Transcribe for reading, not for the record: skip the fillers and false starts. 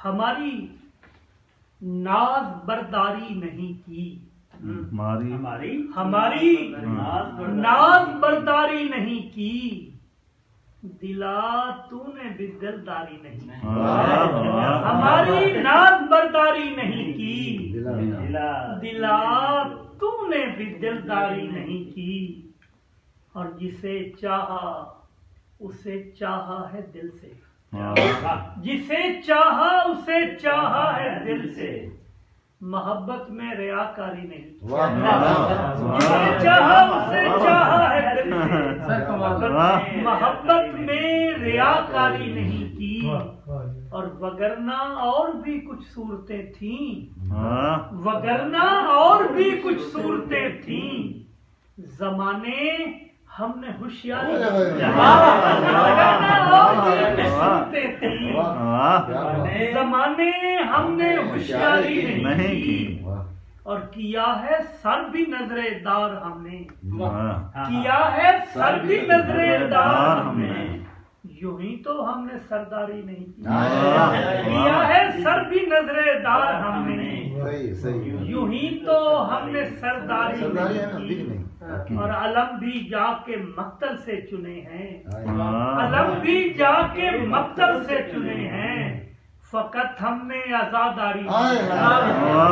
ہماری ناز برداری نہیں کی، ہماری ناز برداری نہیں کی، دلا تو نے بھی دلداری نہیں کی، ہماری ناز برداری نہیں کی، دلا تو نے بھی دلداری نہیں کی، اور جسے چاہا اسے چاہا ہے دل سے، جسے چاہا اسے چاہا ہے دل سے، محبت میں ریاکاری نہیں کی، جسے چاہا اسے چاہا ہے دل سے، محبت میں ریاکاری نہیں کی، اور وگرنہ اور بھی کچھ صورتیں تھیں، وگرنہ اور بھی کچھ صورتیں تھیں، زمانے ہم نے ہوشیاری زمانے ہم نے ہوشیاری نہیں کی، اور کیا ہے سر بھی نظر دار ہم نے، کیا ہے سر بھی نظر دار ہم نے، یوں ہی تو ہم نے سرداری نہیں کی، کیا ہے سر بھی نظر دار ہم نے، یوں ہی تو ہم نے سرداری نہیں کی، اور علم بھی جا کے مقتل سے چنے ہیں، علم بھی جا کے مقتل سے چنے ہیں، فقط ہم نے آزاداری